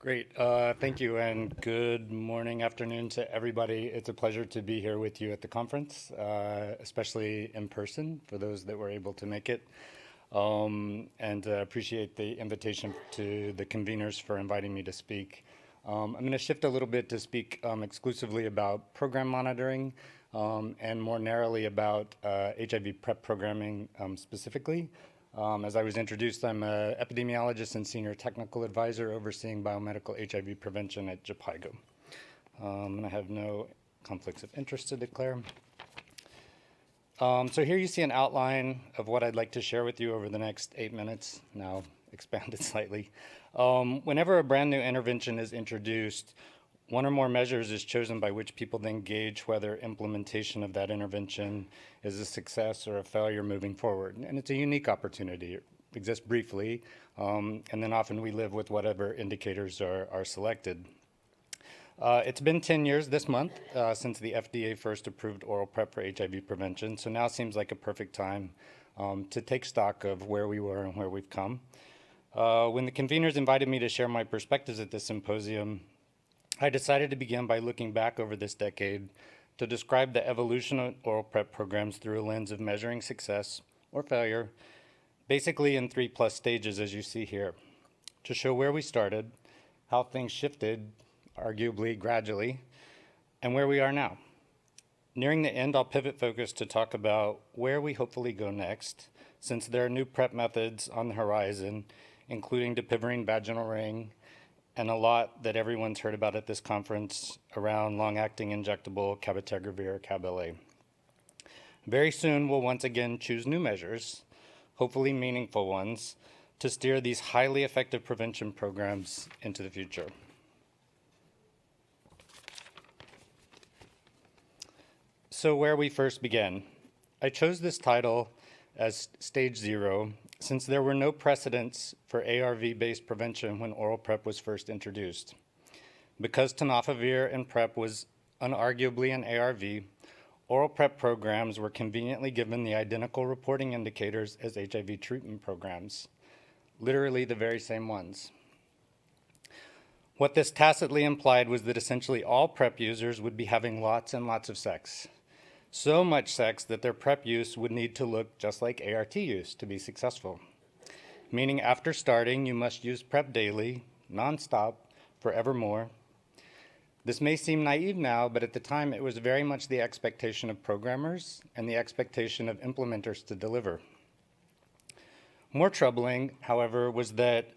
Great. Thank you, and good morning, afternoon to everybody. It's a pleasure to be here with you at the conference, especially in person for those that were able to make it. And appreciate the invitation to the conveners for inviting me to speak. I'm going to shift a little bit to speak exclusively about program monitoring and more narrowly about HIV PrEP programming specifically. As I was introduced, I'm an epidemiologist and senior technical advisor overseeing biomedical HIV prevention at JPIGO. And I have no conflicts of interest to declare. So here you see an outline of what I'd like to share with you over the next 8 minutes, now expanded slightly. Whenever a brand new intervention is introduced, one or more measures is chosen by which people then gauge whether implementation of that intervention is a success or a failure moving forward. And it's a unique opportunity. It exists briefly, and then often we live with whatever indicators are selected. It's been 10 years this month since the FDA first approved oral PrEP for HIV prevention, so now seems like a perfect time to take stock of where we were and where we've come. When the conveners invited me to share my perspectives at this symposium, I decided to begin by looking back over this decade to describe the evolution of oral PrEP programs through a lens of measuring success or failure, basically in 3+ stages as you see here, to show where we started, how things shifted, arguably gradually, and where we are now. Nearing the end, I'll pivot focus to talk about where we hopefully go next, since there are new PrEP methods on the horizon, including dapivirine vaginal ring, and a lot that everyone's heard about at this conference around long-acting injectable cabotegravir or Cab-LA. Very soon, we'll once again choose new measures, hopefully meaningful ones, to steer these highly effective prevention programs into the future. So where we first began. I chose this title as Stage 0 since there were no precedents for ARV-based prevention when oral PrEP was first introduced. Because tenofovir and PrEP was unarguably an ARV, oral PrEP programs were conveniently given the identical reporting indicators as HIV treatment programs, literally the very same ones. What this tacitly implied was that essentially all PrEP users would be having lots and lots of sex. So much sex that their PrEP use would need to look just like ART use to be successful. Meaning after starting, you must use PrEP daily, nonstop, forevermore. This may seem naive now, but at the time it was very much the expectation of programmers and the expectation of implementers to deliver. More troubling, however, was that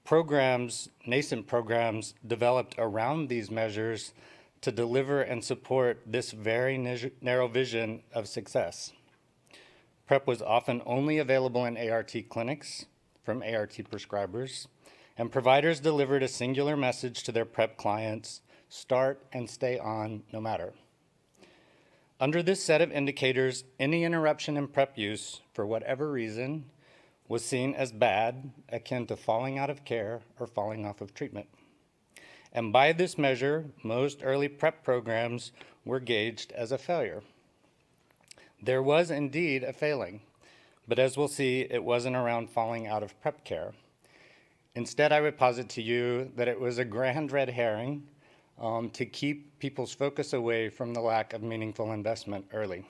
programs, nascent programs, developed around these measures to deliver and support this very narrow vision of success. PrEP was often only available in ART clinics from ART prescribers, and providers delivered a singular message to their PrEP clients: start and stay on no matter. Under this set of indicators, any interruption in PrEP use, for whatever reason, was seen as bad, akin to falling out of care or falling off of treatment. And by this measure, most early PrEP programs were gauged as a failure. There was indeed a failing, but as we'll see, it wasn't around falling out of PrEP care. Instead, I would posit to you that it was a grand red herring to keep people's focus away from the lack of meaningful investment early.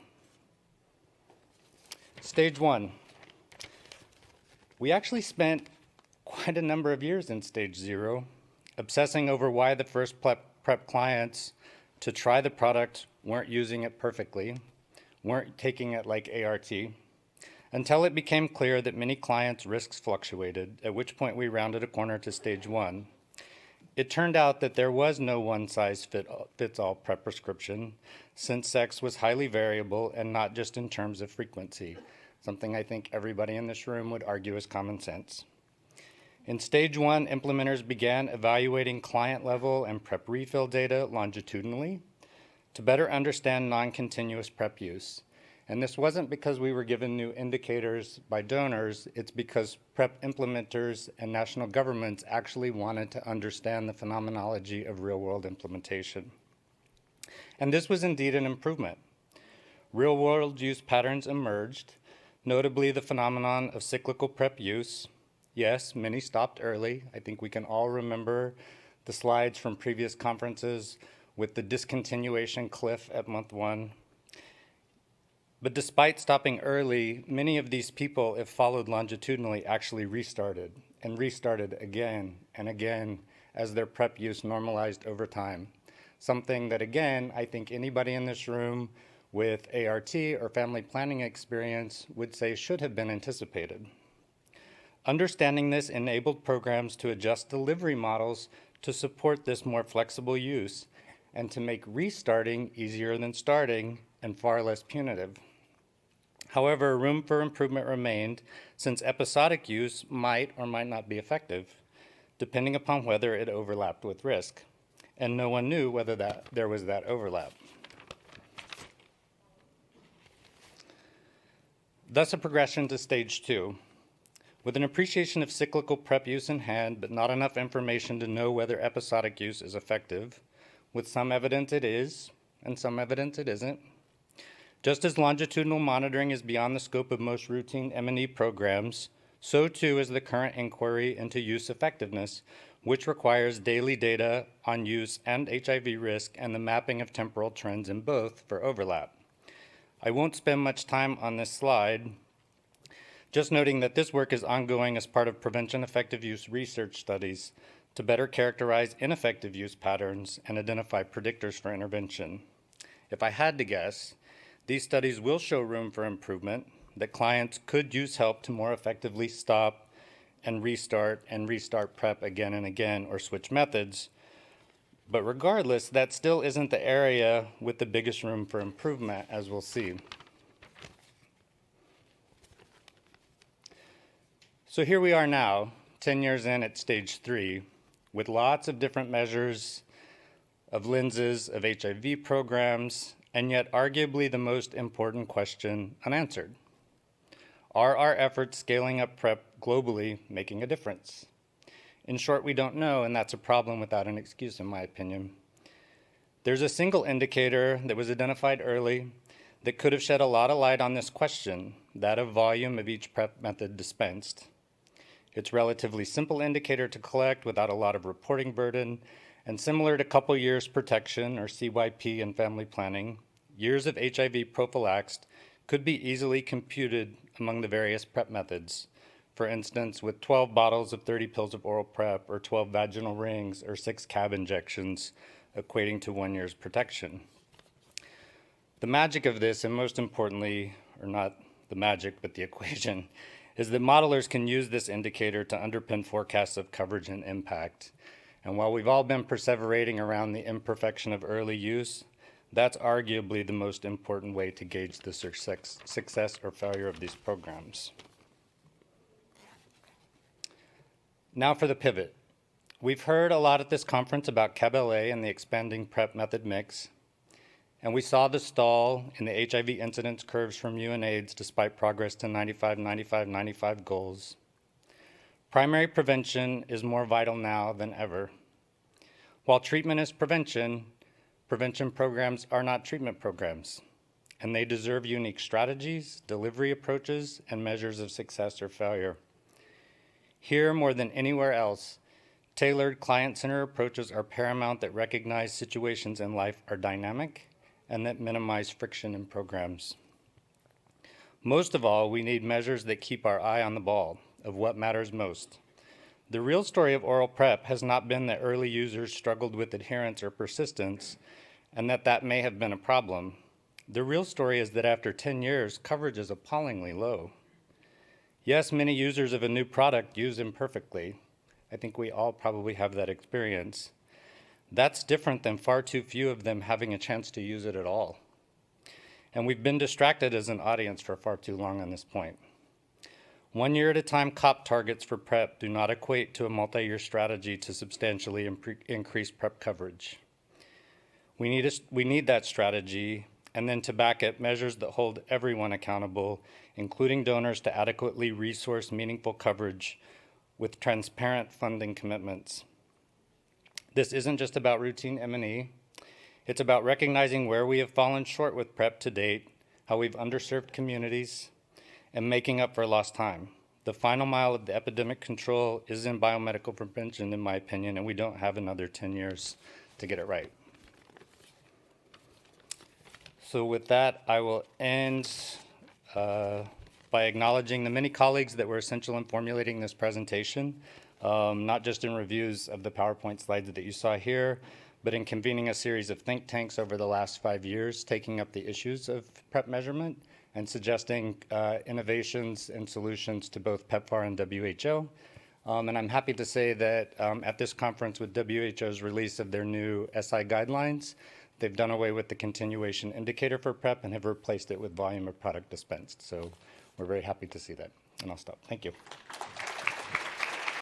Stage 1. We actually spent quite a number of years in Stage 0, obsessing over why the first PrEP clients to try the product weren't using it perfectly, weren't taking it like ART, until it became clear that many clients' risks fluctuated, at which point we rounded a corner to Stage 1. It turned out that there was no one-size-fits-all PrEP prescription, since sex was highly variable and not just in terms of frequency, something I think everybody in this room would argue is common sense. In Stage 1, implementers began evaluating client-level and PrEP refill data longitudinally to better understand non-continuous PrEP use. And this wasn't because we were given new indicators by donors, it's because PrEP implementers and national governments actually wanted to understand the phenomenology of real-world implementation. And this was indeed an improvement. Real-world use patterns emerged, notably the phenomenon of cyclical PrEP use. Yes, many stopped early. I think we can all remember the slides from previous conferences with the discontinuation cliff at month 1. But despite stopping early, many of these people, if followed longitudinally, actually restarted and restarted again and again as their PrEP use normalized over time. Something that, again, I think anybody in this room with ART or family planning experience would say should have been anticipated. Understanding this enabled programs to adjust delivery models to support this more flexible use and to make restarting easier than starting and far less punitive. However, room for improvement remained since episodic use might or might not be effective, depending upon whether it overlapped with risk. And no one knew whether there was that overlap. Thus, a progression to stage 2. With an appreciation of cyclical PrEP use in hand, but not enough information to know whether episodic use is effective, with some evidence it is, and some evidence it isn't. Just as longitudinal monitoring is beyond the scope of most routine M&E programs, so too is the current inquiry into use effectiveness, which requires daily data on use and HIV risk and the mapping of temporal trends in both for overlap. I won't spend much time on this slide, just noting that this work is ongoing as part of prevention effective use research studies to better characterize ineffective use patterns and identify predictors for intervention. If I had to guess, these studies will show room for improvement, that clients could use help to more effectively stop and restart PrEP again and again or switch methods. But regardless, that still isn't the area with the biggest room for improvement, as we'll see. So here we are now, 10 years in at stage 3, with lots of different measures of lenses of HIV programs, and yet arguably the most important question unanswered. Are our efforts scaling up PrEP globally making a difference? In short, we don't know, and that's a problem without an excuse, in my opinion. There's a single indicator that was identified early that could have shed a lot of light on this question, that of volume of each PrEP method dispensed. It's a relatively simple indicator to collect without a lot of reporting burden, and similar to couple years protection, or CYP in family planning, years of HIV prophylaxed could be easily computed among the various PrEP methods. For instance, with 12 bottles of 30 pills of oral PrEP, or 12 vaginal rings, or 6 CAB injections, equating to 1 year's protection. The magic of this, and most importantly, or not the magic, but the equation, is that modelers can use this indicator to underpin forecasts of coverage and impact. And while we've all been perseverating around the imperfection of early use, that's arguably the most important way to gauge the success or failure of these programs. Now for the pivot. We've heard a lot at this conference about CAB-LA and the expanding PrEP method mix, and we saw the stall in the HIV incidence curves from UNAIDS despite progress to 95, 95, 95 goals. Primary prevention is more vital now than ever. While treatment is prevention, prevention programs are not treatment programs, and they deserve unique strategies, delivery approaches, and measures of success or failure. Here, more than anywhere else, tailored client-centered approaches are paramount that recognize situations in life are dynamic and that minimize friction in programs. Most of all, we need measures that keep our eye on the ball of what matters most. The real story of oral PrEP has not been that early users struggled with adherence or persistence, and that may have been a problem. The real story is that after 10 years, coverage is appallingly low. Yes, many users of a new product use imperfectly. I think we all probably have that experience. That's different than far too few of them having a chance to use it at all. And we've been distracted as an audience for far too long on this point. 1 year at a time COP targets for PrEP do not equate to a multi-year strategy to substantially increase PrEP coverage. We need that strategy, and then to back it, measures that hold everyone accountable, including donors, to adequately resource meaningful coverage with transparent funding commitments. This isn't just about routine M&E. It's about recognizing where we have fallen short with PrEP to date, how we've underserved communities, and making up for lost time. The final mile of the epidemic control is in biomedical prevention, in my opinion, and we don't have another 10 years to get it right. So with that, I will end by acknowledging the many colleagues that were essential in formulating this presentation, not just in reviews of the PowerPoint slides that you saw here, but in convening a series of think tanks over the last 5 years, taking up the issues of PrEP measurement and suggesting innovations and solutions to both PEPFAR and WHO. And I'm happy to say that at this conference, with WHO's release of their new SI guidelines, they've done away with the continuation indicator for PrEP and have replaced it with volume of product dispensed. So we're very happy to see that. And I'll stop. Thank you.